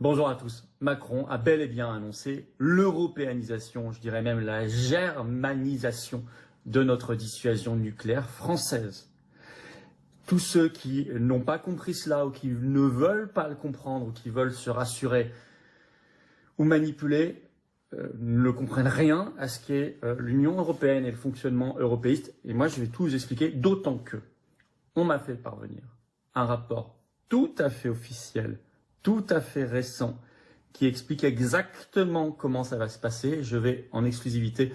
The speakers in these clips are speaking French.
Bonjour à tous. Macron a bel et bien annoncé l'européanisation, je dirais même la germanisation de notre dissuasion nucléaire française. Tous ceux qui n'ont pas compris cela ou qui ne veulent pas le comprendre ou qui veulent se rassurer ou manipuler ne comprennent rien à ce qu'est l'Union européenne et le fonctionnement européiste. Et moi, je vais tout vous expliquer, d'autant que on m'a fait parvenir un rapport tout à fait officiel, tout à fait récent, qui explique exactement comment ça va se passer. Je vais en exclusivité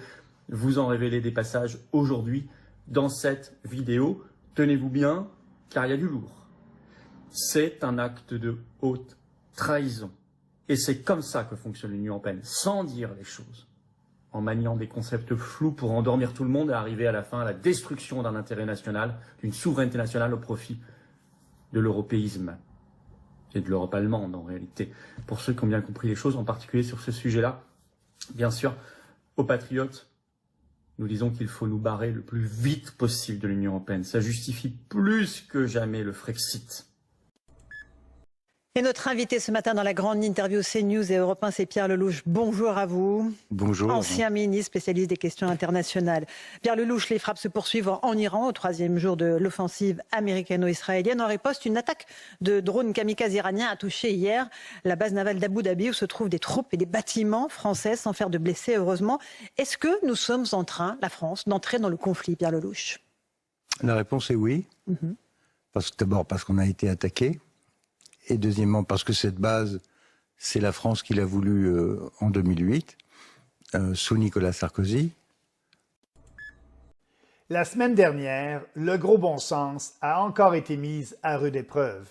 vous en révéler des passages aujourd'hui dans cette vidéo. Tenez-vous bien, car il y a du lourd. C'est un acte de haute trahison. Et c'est comme ça que fonctionne l'Union européenne, sans dire les choses, en maniant des concepts flous pour endormir tout le monde et arriver à la fin à la destruction d'un intérêt national, d'une souveraineté nationale au profit de l'européisme et de l'Europe allemande en réalité. Pour ceux qui ont bien compris les choses, en particulier sur ce sujet-là, bien sûr, aux patriotes, nous disons qu'il faut nous barrer le plus vite possible de l'Union européenne. Ça justifie plus que jamais le Frexit. Et notre invité ce matin dans la grande interview CNews et Europe 1, c'est Pierre Lellouche. Bonjour à vous. Bonjour. Ancien ministre spécialiste des questions internationales. Pierre Lellouche, les frappes se poursuivent en Iran au 3e jour de l'offensive américano-israélienne. En riposte, une attaque de drones kamikazes iraniens a touché hier la base navale d'Abu Dhabi où se trouvent des troupes et des bâtiments français sans faire de blessés, heureusement. Est-ce que nous sommes en train, la France, d'entrer dans le conflit, Pierre Lellouche? La réponse est oui. D'abord parce qu'on a été attaqué. Et deuxièmement, parce que cette base, c'est la France qui l'a voulu en 2008, sous Nicolas Sarkozy. La semaine dernière, le gros bon sens a encore été mis à rude épreuve.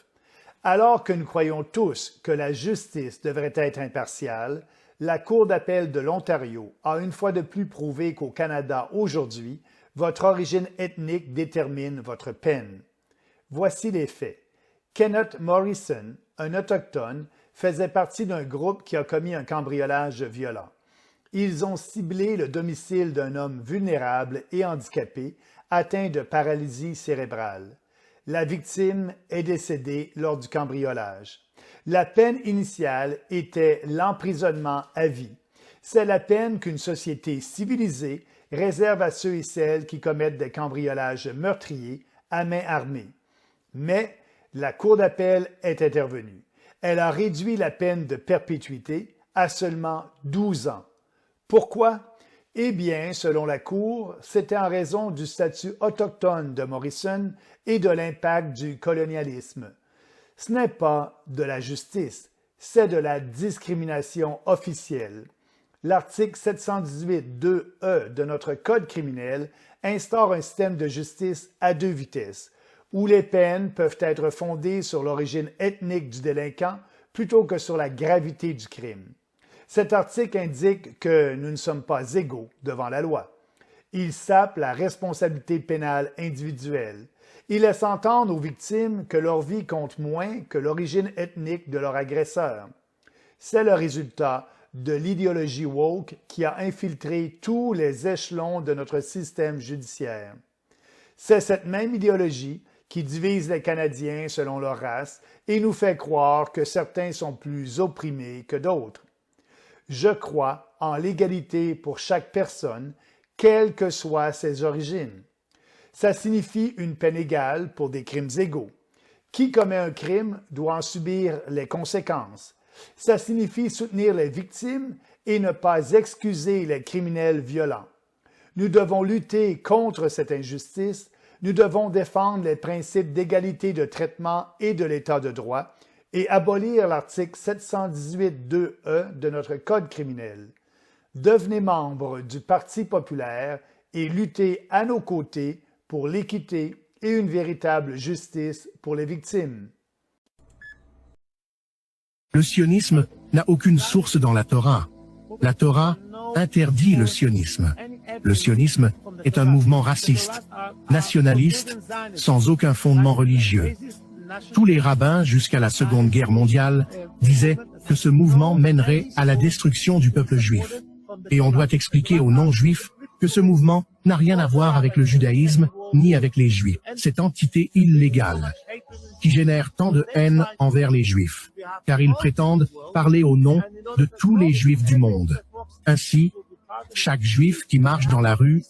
Alors que nous croyons tous que la justice devrait être impartiale, la Cour d'appel de l'Ontario a une fois de plus prouvé qu'au Canada aujourd'hui, votre origine ethnique détermine votre peine. Voici les faits. Kenneth Morrison, un autochtone, faisait partie d'un groupe qui a commis un cambriolage violent. Ils ont ciblé le domicile d'un homme vulnérable et handicapé, atteint de paralysie cérébrale. La victime est décédée lors du cambriolage. La peine initiale était l'emprisonnement à vie. C'est la peine qu'une société civilisée réserve à ceux et celles qui commettent des cambriolages meurtriers à main armée. Mais la Cour d'appel est intervenue. Elle a réduit la peine de perpétuité à seulement 12 ans. Pourquoi? Eh bien, selon la Cour, c'était en raison du statut autochtone de Morrison et de l'impact du colonialisme. Ce n'est pas de la justice, c'est de la discrimination officielle. L'article 718.2e de notre Code criminel instaure un système de justice à deux vitesses, où les peines peuvent être fondées sur l'origine ethnique du délinquant plutôt que sur la gravité du crime. Cet article indique que nous ne sommes pas égaux devant la loi. Il sape la responsabilité pénale individuelle. Il laisse entendre aux victimes que leur vie compte moins que l'origine ethnique de leur agresseur. C'est le résultat de l'idéologie woke qui a infiltré tous les échelons de notre système judiciaire. C'est cette même idéologie qui divise les Canadiens selon leur race et nous fait croire que certains sont plus opprimés que d'autres. Je crois en l'égalité pour chaque personne, quelles que soient ses origines. Ça signifie une peine égale pour des crimes égaux. Qui commet un crime doit en subir les conséquences. Ça signifie soutenir les victimes et ne pas excuser les criminels violents. Nous devons lutter contre cette injustice. Nous devons défendre les principes d'égalité de traitement et de l'État de droit et abolir l'article 718.2e de notre Code criminel. Devenez membre du Parti populaire et luttez à nos côtés pour l'équité et une véritable justice pour les victimes. Le sionisme n'a aucune source dans la Torah. La Torah interdit le sionisme. Le sionisme est un mouvement raciste, nationaliste, sans aucun fondement religieux. Tous les rabbins, jusqu'à la Seconde Guerre mondiale, disaient que ce mouvement mènerait à la destruction du peuple juif. Et on doit expliquer aux non-juifs que ce mouvement n'a rien à voir avec le judaïsme ni avec les juifs. Cette entité illégale qui génère tant de haine envers les juifs. car ils prétendent parler au nom de tous les juifs du monde. Ainsi, chaque juif qui marche dans la rue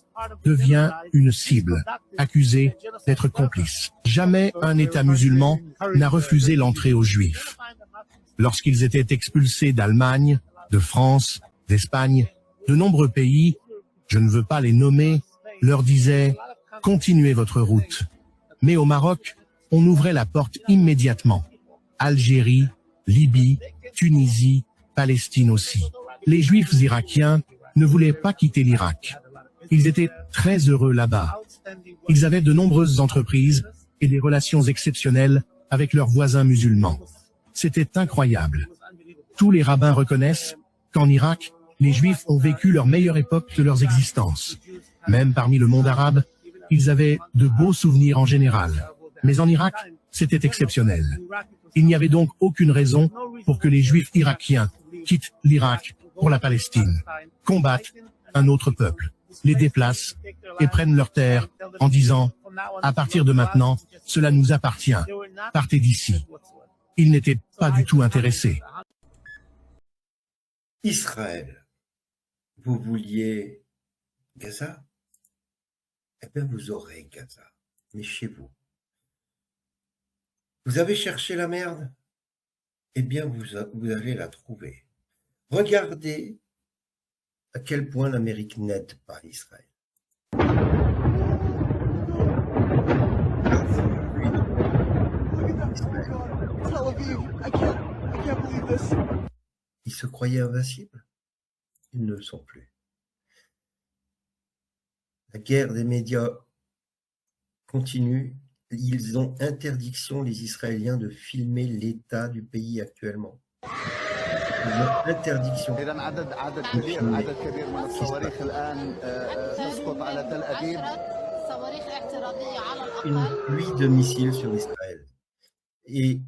devient une cible, accusé d'être complice. Jamais un État musulman n'a refusé l'entrée aux juifs. Lorsqu'ils étaient expulsés d'Allemagne, de France, d'Espagne, de nombreux pays, je ne veux pas les nommer, leur disaient « Continuez votre route ». Mais au Maroc, on ouvrait la porte immédiatement. Algérie, Libye, Tunisie, Palestine aussi. Les Juifs irakiens ne voulaient pas quitter l'Irak. Ils étaient très heureux là-bas. Ils avaient de nombreuses entreprises et des relations exceptionnelles avec leurs voisins musulmans. C'était incroyable. Tous les rabbins reconnaissent qu'en Irak, les Juifs ont vécu leur meilleure époque de leurs existences. Même parmi le monde arabe, ils avaient de beaux souvenirs en général. Mais en Irak, c'était exceptionnel. Il n'y avait donc aucune raison pour que les Juifs irakiens quittent l'Irak pour la Palestine, combattent un autre peuple, les déplacent et prennent leurs terres en disant « À partir de maintenant, cela nous appartient, partez d'ici ». Ils n'étaient pas du tout intéressés. Israël, vous vouliez Gaza? Eh bien, vous aurez Gaza, mais chez vous. Vous avez cherché la merde? Eh bien, vous allez la trouver. Regardez à quel point l'Amérique n'aide pas Israël. Ils se croyaient invincibles. Ils ne le sont plus. La guerre des médias continue. Ils ont interdiction, les Israéliens, de filmer l'état du pays actuellement. Ils ont interdiction. Une pluie de missiles sur Israël. Et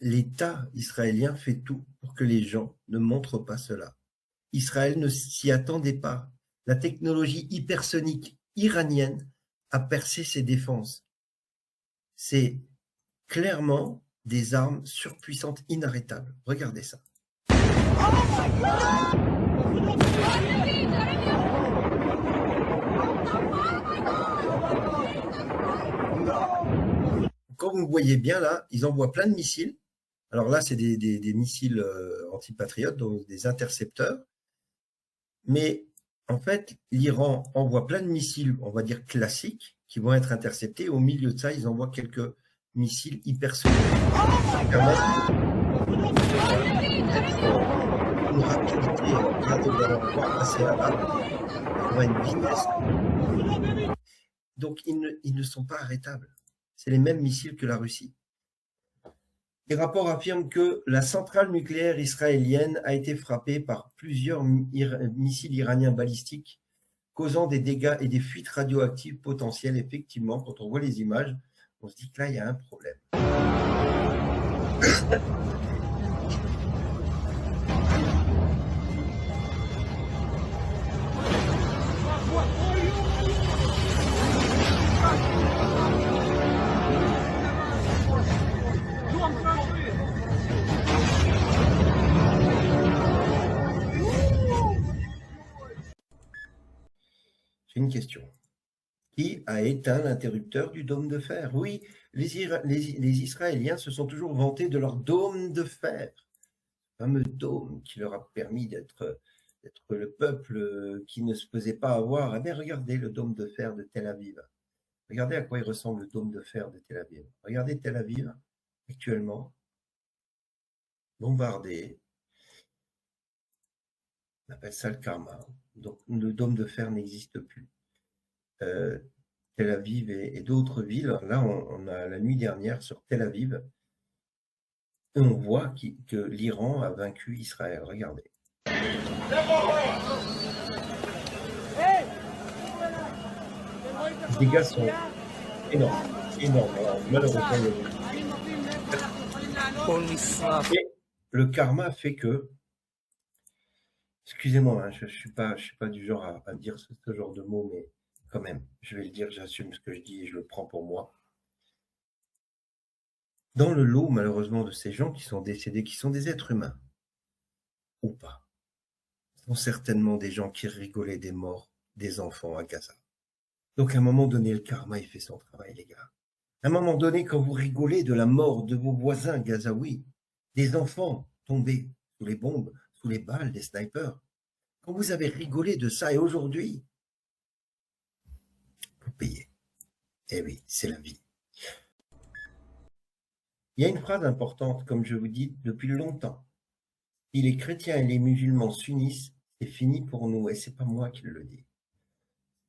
l'État israélien fait tout pour que les gens ne montrent pas cela. Israël ne s'y attendait pas. La technologie hypersonique iranienne a percé ses défenses. C'est clairement des armes surpuissantes, inarrêtables. Regardez ça. Comme vous voyez bien là, ils envoient plein de missiles. Alors là, c'est des missiles antipatriotes, donc des intercepteurs. Mais en fait, l'Iran envoie plein de missiles, on va dire classiques, qui vont être interceptés. Au milieu de ça, ils envoient quelques missiles hypersoniques qui permettent une rapidité, regardez, vous allez en voir passer là-bas, on a une vitesse. Donc, ils ne sont pas arrêtables. C'est les mêmes missiles que la Russie. Les rapports affirment que la centrale nucléaire israélienne a été frappée par plusieurs missiles iraniens balistiques, causant des dégâts et des fuites radioactives potentielles. Effectivement, quand on voit les images, on se dit que là, il y a un problème. J'ai une question. Qui a éteint l'interrupteur du dôme de fer? Oui, les Israéliens se sont toujours vantés de leur dôme de fer. Le fameux dôme qui leur a permis d'être le peuple qui ne se faisait pas avoir. Eh bien, regardez le dôme de fer de Tel Aviv. Regardez à quoi il ressemble le dôme de fer de Tel Aviv. Regardez Tel Aviv, actuellement, bombardé. On appelle ça le karma. Donc, le dôme de fer n'existe plus. Tel Aviv et d'autres villes. Là, on a la nuit dernière sur Tel Aviv, et on voit que l'Iran a vaincu Israël. Regardez. Les dégâts sont énormes. Alors, malheureusement, et le karma fait que, excusez-moi, hein, je suis pas du genre à dire ce genre de mots, mais quand même, je vais le dire, j'assume ce que je dis et je le prends pour moi. dans le lot, malheureusement, de ces gens qui sont décédés, qui sont des êtres humains, ou pas, sont certainement des gens qui rigolaient des morts des enfants à Gaza. Donc, à un moment donné, le karma, il fait son travail, les gars. À un moment donné, quand vous rigolez de la mort de vos voisins gazaouis, des enfants tombés sous les bombes, sous les balles des snipers, quand vous avez rigolé de ça, et aujourd'hui, vous payez. Eh oui, c'est la vie. Il y a une phrase importante, comme je vous dis depuis longtemps. Si les chrétiens et les musulmans s'unissent, c'est fini pour nous. Et c'est pas moi qui le dis.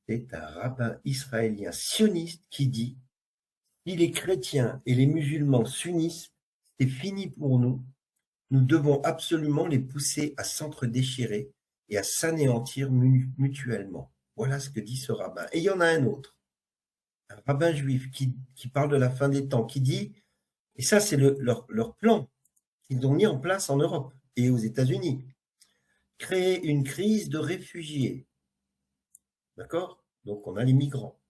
C'est un rabbin israélien sioniste qui dit si les chrétiens et les musulmans s'unissent, c'est fini pour nous. Nous devons absolument les pousser à s'entre-déchirer et à s'anéantir mutuellement. Voilà ce que dit ce rabbin. Et il y en a un autre, un rabbin juif qui parle de la fin des temps, qui dit, et ça c'est leur plan qu'ils ont mis en place en Europe et aux États-Unis, créer une crise de réfugiés. D'accord? Donc on a les migrants.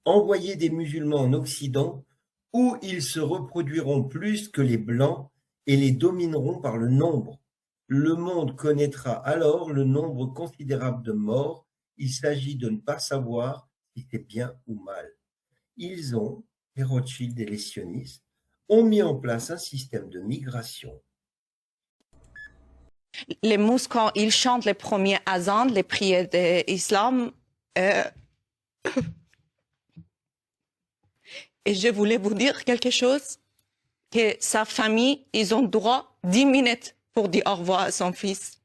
Envoyer des musulmans en Occident où ils se reproduiront plus que les blancs et les domineront par le nombre. Le monde connaîtra alors le nombre considérable de morts. Il s'agit de ne pas savoir si c'est bien ou mal. Ils ont, les Rothschild et les sionistes, ont mis en place un système de migration. Les Mous, quand ils chantent les premiers azans, les prières de l'islam, et je voulais vous dire quelque chose, que sa famille, ils ont droit 10 minutes pour dire au revoir à son fils,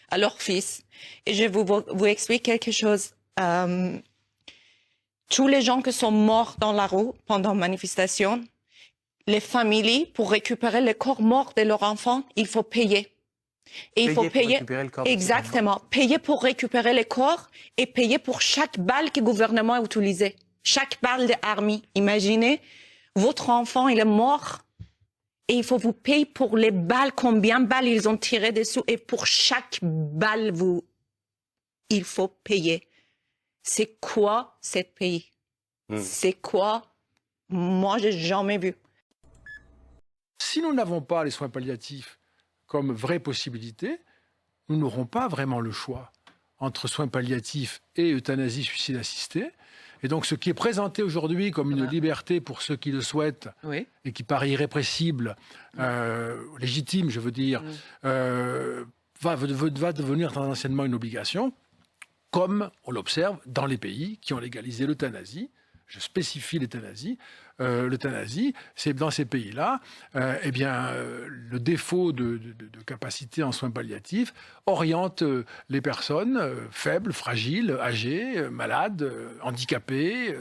à leur fils. Et je vais vous expliquer quelque chose. Tous les gens qui sont morts dans la rue pendant la manifestation, les familles, pour récupérer les corps morts de leurs enfants, il faut payer. Et il faut payer, exactement, payer pour récupérer les corps et payer pour chaque balle que le gouvernement a utilisée. Chaque balle d'armée. Imaginez, votre enfant, il est mort et il faut vous payer pour les balles, combien de balles ils ont tiré dessous et pour chaque balle, il faut payer. C'est quoi ce pays? C'est quoi? Moi, j'ai jamais vu. Si nous n'avons pas les soins palliatifs comme vraie possibilité, nous n'aurons pas vraiment le choix entre soins palliatifs et euthanasie suicide assistée. Et donc ce qui est présenté aujourd'hui comme une liberté pour ceux qui le souhaitent, oui, et qui paraît irrépressible, légitime je veux dire, va devenir tendanciellement une obligation, comme on l'observe dans les pays qui ont légalisé l'euthanasie. Je spécie l'euthanasie. L'euthanasie, c'est dans ces pays-là, le défaut de capacité en soins palliatifs oriente les personnes faibles, fragiles, âgées, malades, handicapées,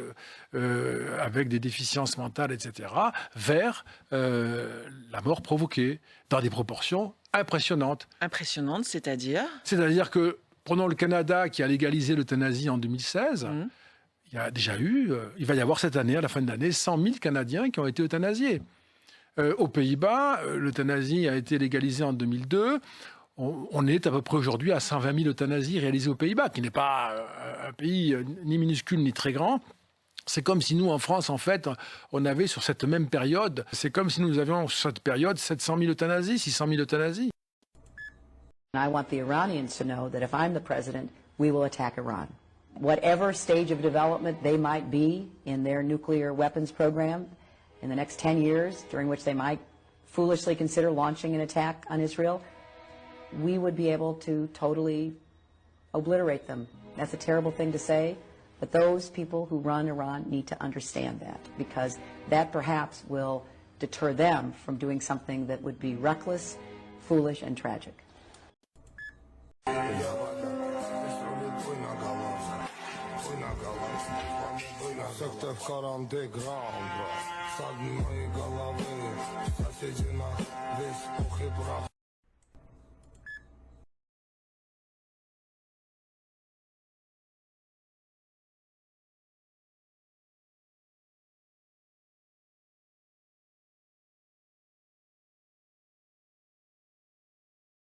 avec des déficiences mentales, etc., vers la mort provoquée, dans des proportions impressionnantes. Impressionnantes, c'est-à-dire? C'est-à-dire que, prenons le Canada qui a légalisé l'euthanasie en 2016, il y a déjà eu, il va y avoir cette année, à la fin de l'année, 100 000 Canadiens qui ont été euthanasiés. Aux Pays-Bas, l'euthanasie a été légalisée en 2002. On est à peu près aujourd'hui à 120 000 euthanasies réalisées aux Pays-Bas, qui n'est pas un pays ni minuscule ni très grand. C'est comme si nous, en France, en fait, on avait sur cette même période, c'est comme si nous avions sur cette période 700 000 euthanasies, 600 000 euthanasies. I want the Iranians to know that if I'm the president, we will attack Iran. Whatever stage of development they might be in their nuclear weapons program in the next 10 years, during which they might foolishly consider launching an attack on Israel, we would be able to totally obliterate them. That's a terrible thing to say, but those people who run Iran need to understand that, because that perhaps will deter them from doing something that would be reckless, foolish, and tragic. Секте в карандиграм, сад моей головы, соседи на весь пух и прах.